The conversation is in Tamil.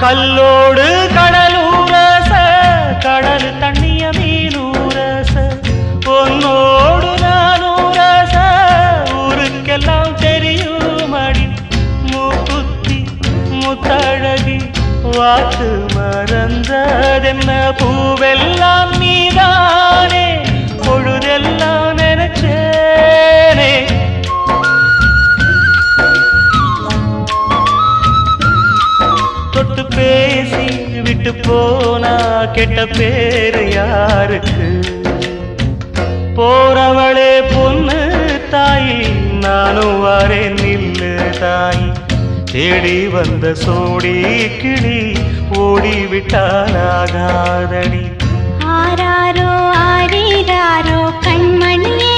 கல்லோடு கடலூரச கடல் தண்ணிய மீனூரச பொன்னோடு நானூரச ஊருக்கெல்லாம் தெரியுமடி மூக்குத்தி முத்தழகி வாக்கு மறந்ததென்ன பூவெல்லாம் நீதானே பொழுதெல்லாம் நினைச்சேனே தொட்டு பேசி விட்டு போனா கெட்ட பேரு யாருக்கு போறவளே பொண்ணு தாயி நானும் வரேன் நில்லு தாயி தேடி வந்த சோடி கிளி ஓடிவிட்டாலாகாதடி ஆராரோ ஆரீராரோ கண்மணியே